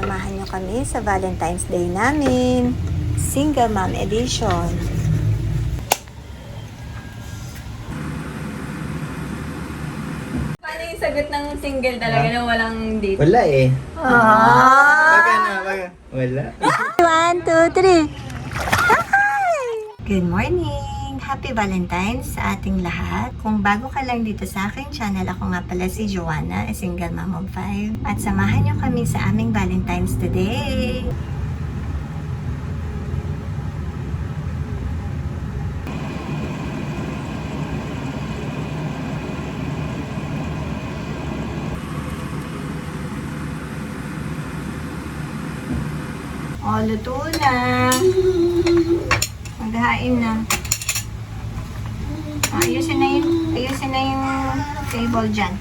samahan nyo kami sa Valentine's Day namin. Single Mom Edition. Paano yung sagot ng single talaga na walang date? Wala eh. Baga na, baga. Wala. 1, 2, 3. Hi! Good morning! Happy Valentine's sa ating lahat. Kung bago ka lang dito sa aking channel, ako nga pala si Joanna, a single mom of 5. At samahan nyo kami sa aming Valentine's today. O, luto na. Maghahain na. Ayusin na yung table dyan.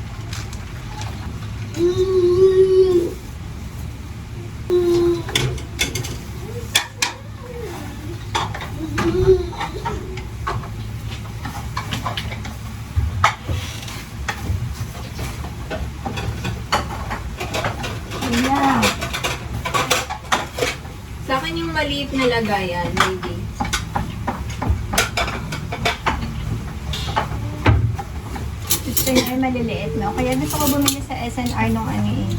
Ayan. Sa akin yung maliit na lagayan, maybe. Gusto niya ay maliliit, no? Kaya gusto ko bumili sa SNR nung ano eh.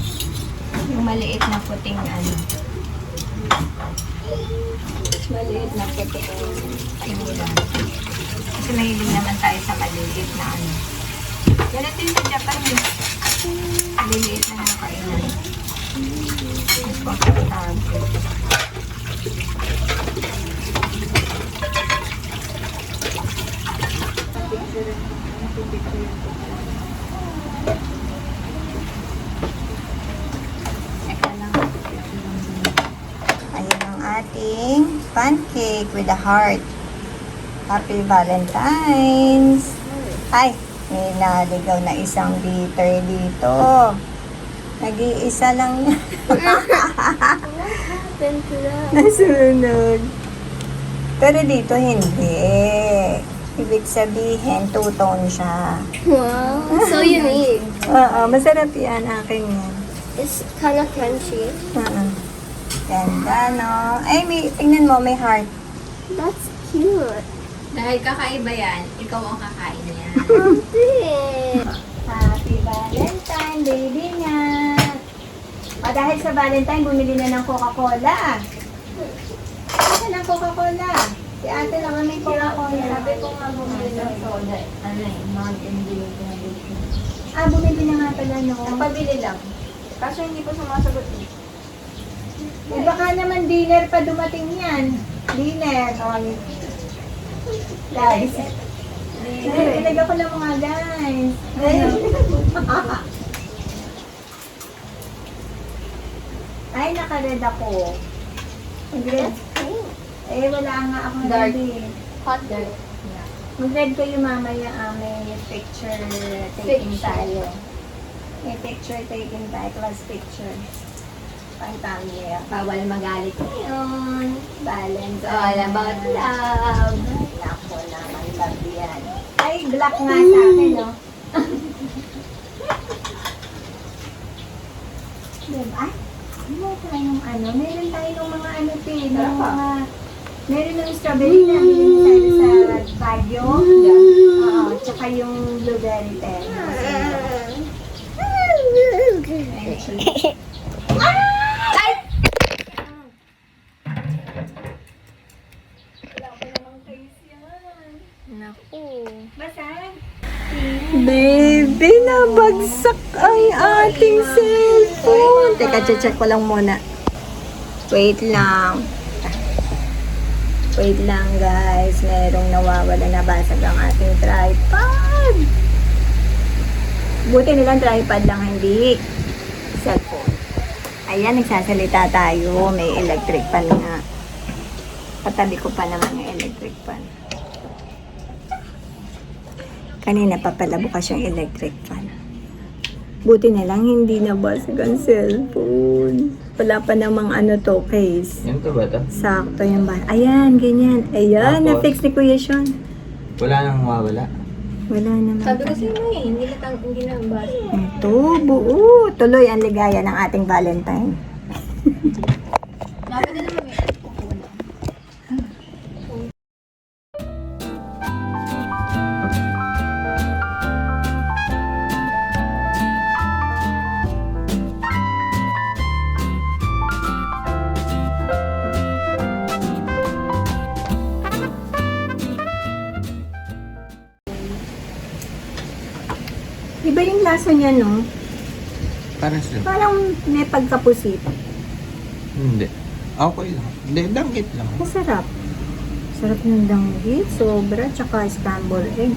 Yung maliit na puting ano. Maliit na puting kaibigan. Kasi mahilig naman tayo sa maliliit na ano. Ganun din sa Japan eh. Maliliit na mga kainan. Mas komportable. Ayan ang ating pancake with a heart. Happy Valentine's! Ay, may naligaw na isang liter dito. Nag-iisa lang niya. Nasunod. Pero dito hindi. Ibig sabihin, two-tone siya. Wow, so unique. Oo, masarap yan. Akin yan. It's kind of crunchy. Ganda, no? Ay, tingnan mo, may heart. That's cute. Dahil kakaiba yan, ikaw ang kakain niya. Oh, big. Happy Valentine, baby nga. O, dahil sa Valentine, bumili na ng Coca-Cola. Ano ng Coca-Cola? Si ate lang may Coca-Cola. Sabi ko nga bumili ng soda. Ano eh, non-indulgent na date. Ah, bumili na nga pala, no? Nagpabili lang. Kaso hindi pa sumasagot eh. Eh, baka naman dinner pa dumating yan. Dinner. Guys. Ilag ako ng mga guys. Ay, naka-red ako. Mag-red. Eh, wala nga ako Dark. red. Hot dog. Mag-red kayo mamaya. May picture taking tayo. May picture taking tayo. Class picture. Pang-family. Bawal magalit ngayon. Balance. It's all about love. Ako naman, love yan. Ay, black nga sa akin, no? Diba? Ay, ano tayong ano? Meron tayong mga ano, ng mga... Meron ng strawberry na bilhin tayo sa Baguio. Oo, tsaka yung blueberry tayo. Naku. Basag. Baby, nabagsak ang ating cellphone. Teka, check ko lang muna. Wait lang. Wait lang, guys. Merong nawawala na basag ang ating tripod. Buti nilang tripod lang, hindi cellphone. Ayan, nagsasalita tayo. May electric pan nga. Katabi ko pa naman yung electric pan. Kanina pa pala bukas yung electric fan. Buti na lang hindi nabasag ang cellphone. Wala pa namang ano to, case. Yan to ba to? Sakto yung ba? Ayan, ganyan. Ayan, Tapos? na-fix ni Kuya Sean. Wala nang mawawala. Wala naman. Sabi ko sa'yo eh, hindi na basa. Ito, buo. Tuloy ang ligaya ng ating Valentine. lasa niya, no? Parang sila. Parang may pagkapusit. Hindi. Okay lang. Hindi, danggit lang. Masarap. Sarap ng danggit, sobra, tsaka scrambled egg.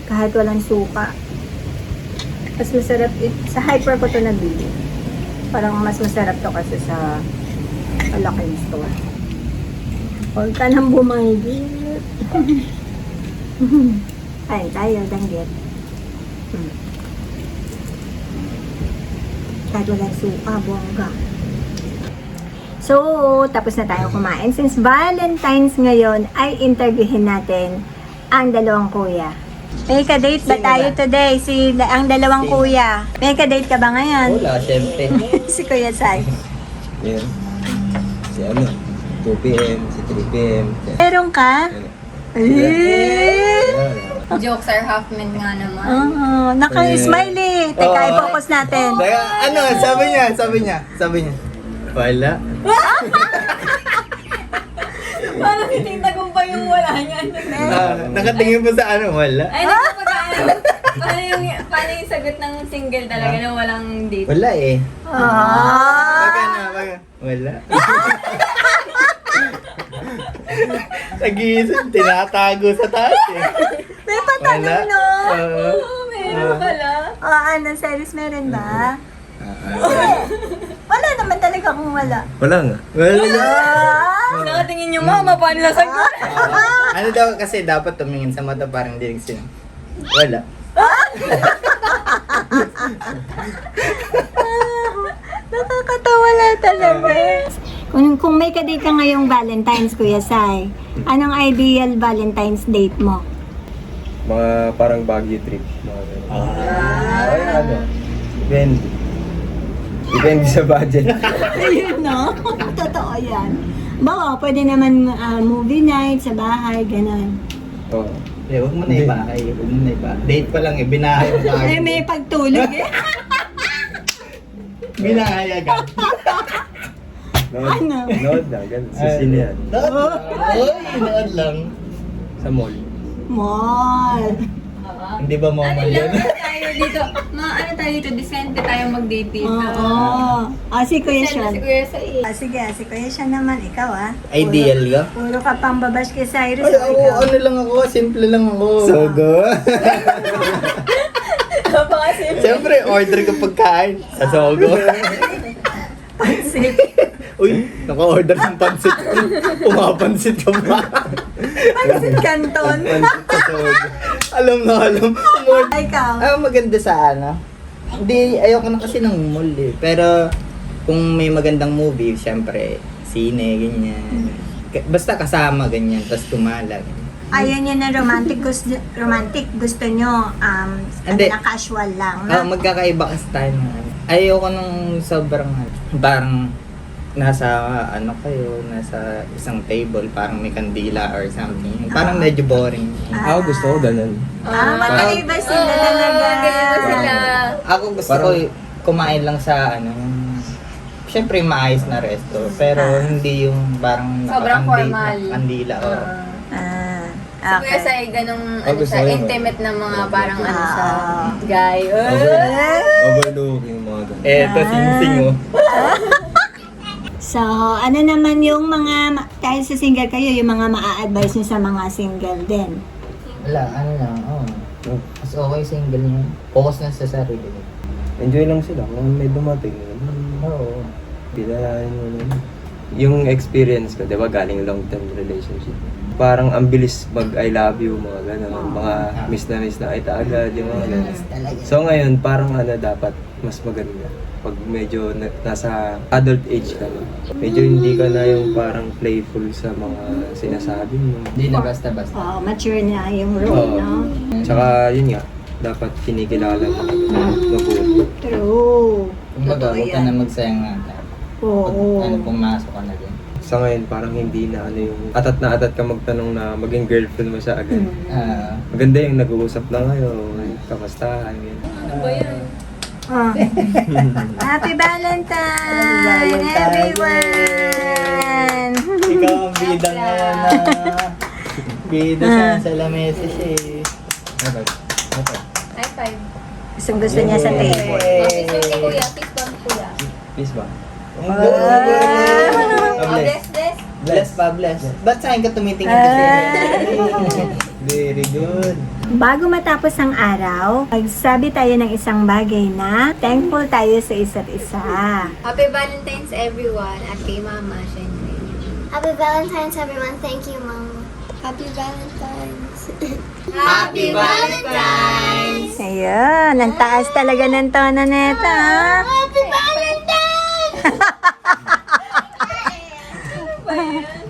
Kahit walang suka. Mas masarap, sa Hyper ko to nabili. Parang mas masarap to kasi sa malaking store. Huwag ka nang bumanggit. Kain tayo, danggit. Kahit walang suka, bongga. So, tapos na tayo kumain. Since Valentine's ngayon, ay interviewin natin ang dalawang kuya. May ka-date ba tayo today? Ang dalawang kuya. May ka-date ka ba ngayon? Wala, syempre. Si Kuya Sai. Yan. Si ano? 2 p.m., si 3 p.m. Meron ka? Jokes are half meant nga naman. Naka-smile eh. Teka, i-focus natin. Teka, ano? Sabi niya. Wala. Parang titagumpa yung wala niya. Nakatingin po sa ano? Wala. Ay, nagpapagano. Paano yung sagot ng single talaga na walang date? Wala eh. Ah! Wala. Nag-iisip, tinatago sa taas eh. May patanong, no? Oo, meron pala. Ano, series meron ba? Wala naman talaga kung wala. Wala nga. Wala. Nakatingin yung mama, paano nasagot? Ano daw kasi dapat tumingin sa mata parang dinig sila. Wala. Nakakatawa na talaga. Kung may ka-date ka ngayong Valentine's, Kuya Sai, anong ideal Valentine's date mo? Mga parang Baguio trip. Mga ganun. Ay, ano? Depende. Depende sa budget. Ayun, no? Totoo yan. Bawa, pwede naman movie night sa bahay, ganun. Oo. Huwag mo na ibahay. Date pa lang eh, binahay mo Ay, agad. may pagtulog eh. Binahay agad. Ano? Nood lang. Ganun. Sa sine yan. Nood lang. Sa mall. Mall. Hindi ba mo Ano yun? lang tayo dito? Ano tayo dito? Disente tayo mag-date dito. Oo. Si Kuya Send Sean. si Kuya sa Sige, si Kuya Sean naman, ikaw Ideal ka? Puro ka pang babash kay Cyrus. Ay, o ako, ikaw? ano lang ako, simple lang ako. Sogo? Siyempre, order ka pagkain sa Sogo. Pansit. Uy, naka-order ng pansit. Pumapansit ka ba? Pansit Canton. Pansit sa Sogo. Alam na, alam. Ikaw. Maganda sa ano. Hindi, ayoko na kasi ng mall eh. Pero, kung may magandang movie, syempre, sine, ganyan. Basta kasama, ganyan. Tapos tumalag. Ayaw niya na romantic. Gusto nyo, Hindi. na casual lang. Na? Magkakaiba kasi tayo ng ano. Ayoko nung sobrang, parang, nasa nasa isang table, parang may kandila or something. Parang medyo boring. Ako gusto ko ganun. Magkaiba sila talaga. Ganito sila. Ako gusto ko kumain lang sa syempre maayos na resto, pero hindi yung parang Sobrang formal. kandila. Si Kuya Sai, ganong gusto siya, ko yun. intimate na mga parang sa guy. Overlooking mga ganun. Eto, sing-sing oh. So, ano naman yung mga, dahil sa single kayo, yung mga maa-advise nyo sa mga single din? Wala, ano lang, mas okay single niya. Focus na sa sarili. Enjoy lang sila kung may dumating. Oo. Pinalain mo naman. Yung experience ko, di ba, galing long-term relationship. Parang ang bilis mag I love you, mga gano'n. Mga miss na kita agad, yung mga gano'n. So ngayon, parang dapat mas maganda. Pag medyo nasa adult age ka na. Medyo hindi ka na yung parang playful sa mga sinasabi mo. Hindi na basta-basta. Mature na yung role, Oo. no? Tsaka yun nga, dapat kinikilala mo mabuti. True. Kumbaga, Totoo huwag ka yan. na magsayang nga. Oo. Pumasok ka na din. Sa ngayon, parang hindi na yung atat ka magtanong na maging girlfriend mo siya agad. Maganda yung nag-uusap na ngayon, kamustahan, yun. Ano ba yan? Happy Valentine, everyone! Ikaw ang bida ngayon na bida sa lamesa siya eh. High Gustong gusto niya sa table. Kiss yung kay kuya. Kiss bang kuya. Peace ba? Bless, bless. Bless pa, bless. Ba't sa akin ka tumitingin kasi? Very good. Bago matapos ang araw, magsabi tayo ng isang bagay na thankful tayo sa isa't isa. Happy Valentine's everyone. At kay Mama, syempre. Happy Valentine's, everyone. Thank you, Mom. Happy Valentine's. Happy Valentine's! Ayun, ang taas talaga ng tono nito. ah. Happy Valentine's!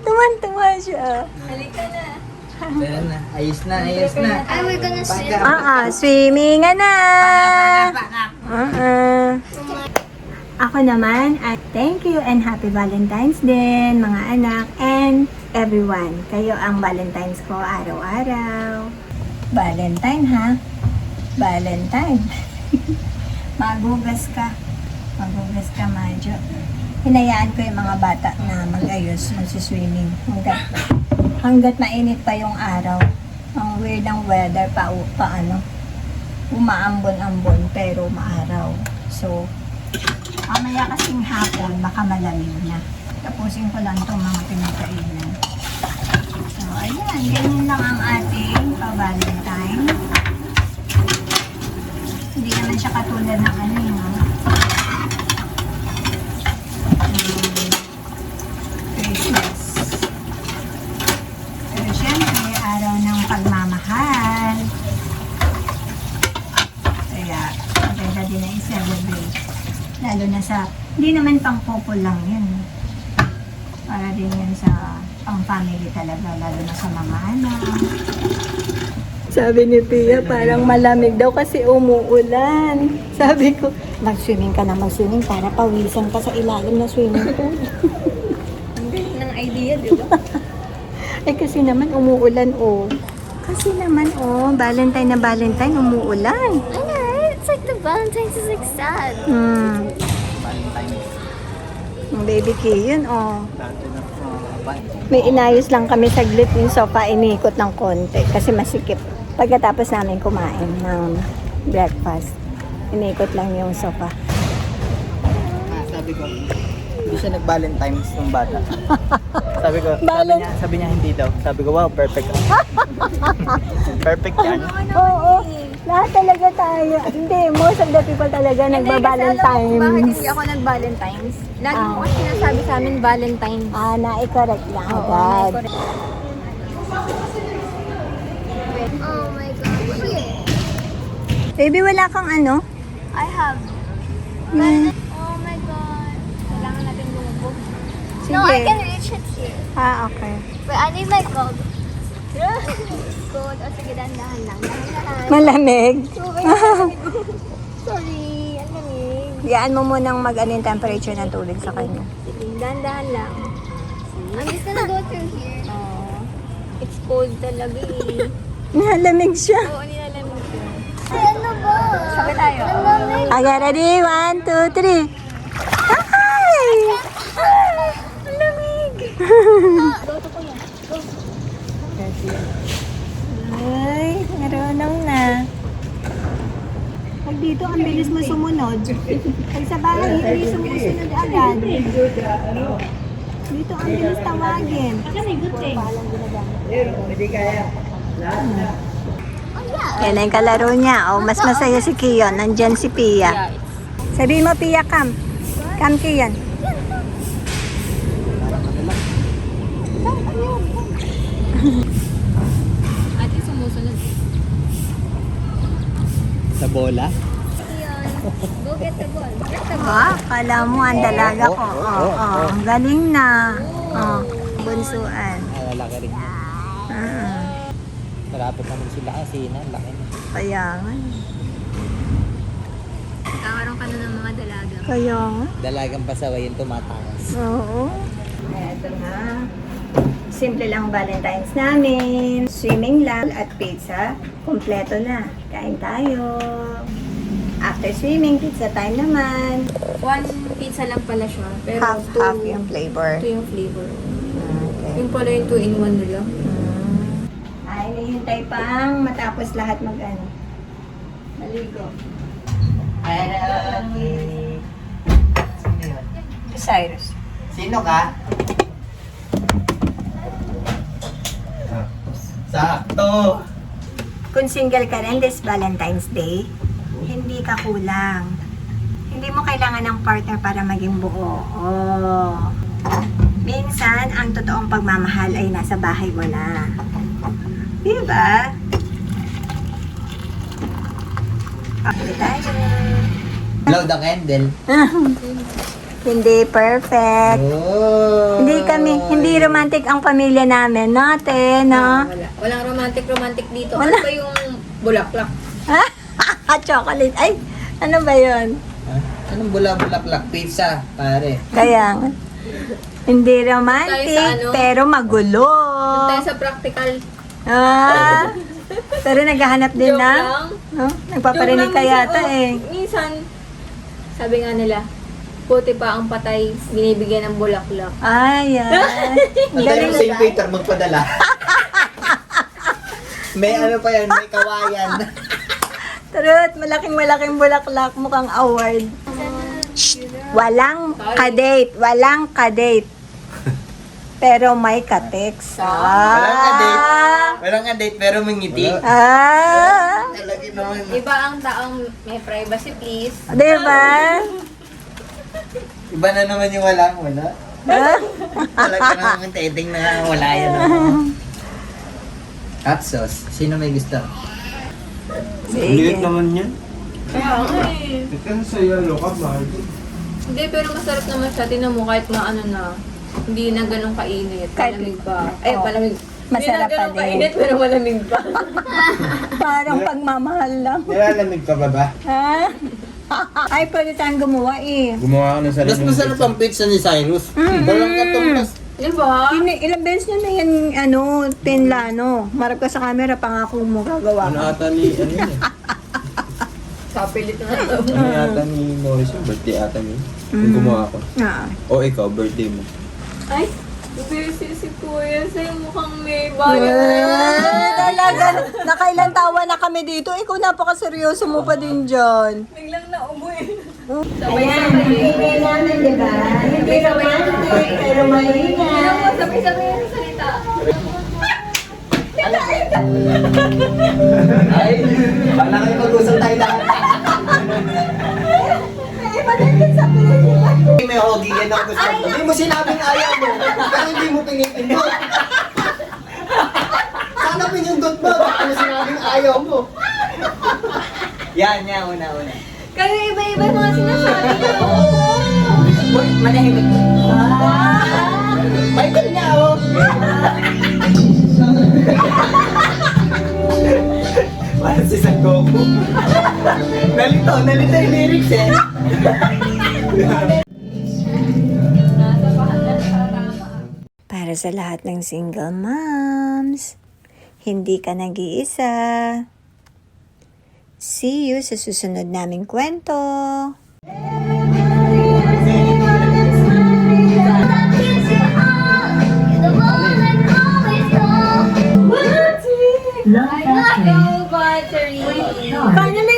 Tuwan-tuwa siya. Halika na. Ayan na. Ayos na, ayos na. Are we gonna swim? Swimming na. Ako naman, at thank you and happy Valentine's din, mga anak, and everyone. Kayo ang Valentine's ko araw-araw. Valentine, ha? Valentine. Magugas ka. Magugas ka, Madjo. Hinayaan ko yung mga bata na mag-ayos, magsiswimming. Hanggat mainit pa yung araw. Ang weird ng weather paano. Umaambon-ambon pero maaraw. So, mamaya kasing hapon, baka malamig na. Tapusin ko lang itong mga pinagkainan. So, ayan. Ganyan lang ang ating pa-Valentine. Hindi naman siya katulad ng ano yun. Christmas. Pero syempre, araw ng pagmamahal. Kaya, maganda din na i-celebrate. Lalo na sa, hindi naman pang couple lang yun. Para din yan sa pang family talaga, lalo na sa mga anak. Sabi ni Pia, parang malamig daw kasi umuulan. Sabi ko, mag-swimming ka na mag-swimming para pawisan ka sa ilalim na swimming pool. Ang galing ng idea, di ba? Eh kasi naman umuulan, oh. Kasi naman, oh, Valentine na Valentine, umuulan. I know, right? It's like the Valentine's is like sad. Ang baby key yun, oh. May inayos lang kami saglit yung sofa, inikot ng konti kasi masikip. Pagkatapos namin kumain ng breakfast, inikot lang yung sofa. Sabi ko, hindi siya nag-Valentine's ng bata. sabi niya hindi daw. Sabi ko, wow, perfect. Perfect yan. Oo, lahat talaga tayo. Hindi, most of the people talaga Bakit nagba-Valentine's. hindi ako nag-Valentine's? Lagi mo kasi sinasabi sa amin Valentine's. Na-i-correct lang Oo, agad. Oh my god. Here. Baby, wala kang ano? I have. Hmm. Oh my god. Kailangan natin lumubog. Sige. No, I can reach it here. Okay. But I need my gold. Gold. Oh, sige, dahan-dahan lang. Dahan-dahan. Malamig. Sorry. Ang lamig. Diyan mo munang mag-ano yung temperature ng tubig sa kanya. Sige, dahan-dahan lang. I'm just gonna go through here. Oh, it's cold talaga eh. Nalamig siya. Oo, nilalamig siya. Ay, ano ba? Sabi tayo. Ang lamig. Okay, ready? 1, 2, 3. Ay! Ang lamig! Go to kuya. Go. Ay, marunong na. Pag dito, ang bilis mo sumunod. Pag sa bahay, hindi sumusunod agad. Dito, ang bilis tawagin. Oh, yeah. Yan na yung kalaro niya. Oh, mas masaya si Kiyon. Nandyan si Pia. Sabihin mo, Pia, come. Come, Kiyon. Ate, sumusunod. Sa bola? Go get the ball. Get the ball. Ah, kala mo ang dalaga ko. Ang galing na. Bunsuan. Lalaki rin. Malapit naman sila kasi na, laki na. Kaya nga. Kakaroon ka na ng mga dalaga. Kaya nga. Dalagang pasaway yung tumatakas. Oo. Ito na. Simple lang Valentine's namin. Swimming lang at pizza. Kompleto na. Kain tayo. After swimming, pizza time naman. One pizza lang pala siya. Pero Half yung flavor. Ito yung flavor. Okay. Yung pala yung 2-in-1 nila. Ay, nahihintay pang matapos lahat mag-ano. Okay. Sino yun? Cyrus. Sino ka? Sakto. Kung single ka rin this Valentine's Day, hindi ka kulang. Hindi mo kailangan ng partner para maging buo. Oh. Minsan, ang totoong pagmamahal ay nasa bahay mo na. Diba? Okay tayo. Blow the candle. Hindi perfect. Oh. Hindi romantic ang pamilya namin, no, te, no? Wala. Walang romantic dito. Wala. Ano ba yung bulaklak? Chocolate. Ay, ano ba yun? Anong bula-bulaklak? Pizza, pare. Kaya, hindi romantic, Tayo sa ano? pero magulo. Tayo sa practical. Pero naghahanap din Joke na. lang. No? Nagpaparinig ka yata eh. Minsan, sabi nga nila, puti pa ang patay, binibigyan ng bulaklak. Ay, Ang tayo St. Peter magpadala. May ano pa yan, may kawayan. Trut, malaking bulaklak, mukhang award. Walang kadate. Pero may ka-text. Walang ka-date, pero may ngiti. Talaga naman. Iba ang taong may privacy, please. Diba? Iba na naman yung wala. Talaga naman teting na wala yan. Hot sauce. Sino may gusto? Liit naman yan. Kaya nga eh. Ito sa'yo, look up, mahal. Hindi, pero masarap naman siya. Tinan mo kahit na ano na, hindi na ganun kainit. Kahit- Malamig pa. Ay, Oo. malamig. Masarap Hindi na pa ganun din. kainit, pero malamig pa. Parang pagmamahal lang. Nilalamig ka ba ba? Ha? Ay, pwede tayong gumawa eh. Gumawa ka ng sarili. Mas masarap ang pizza ni Cyrus. Walang katumbas. Diba? Ilang beses nyo na yan, pinlano. Marap ka sa camera, pangako mo gagawa Ano ka. ata ni, ano yun eh? Kapilit na ito. Ano ata ni Morris yung birthday ata niya. Yung gumawa ko. O ikaw, birthday mo. Ay, busy si Kuya sa'yo mukhang may bayan. Talaga, nakailan tawa na kami dito. Ikaw napakaseryoso mo pa din dyan. Biglang nauboy. Ayan, maingay namin, di ba? Hindi romantic, pero maingay. Sabay-sabay yung salita. Ay, bala kayo mag-usap tayo lahat. May hogi yan ako gusto. Hindi mo sinabing ayaw mo, pero hindi mo pinipindot. Sana pinindot mo, baka mo sinabing ayaw mo. Yan, una. Kaya iba-iba yung mga sinasabi niyo. Uy, manahimik. Michael niya, oh. Parang si San Goku. Nalito yung lyrics eh. Nasa pahalan sa tama. Para sa lahat ng single moms, hindi ka nag-iisa. See you sa susunod naming kwento. Go battery! Kanya na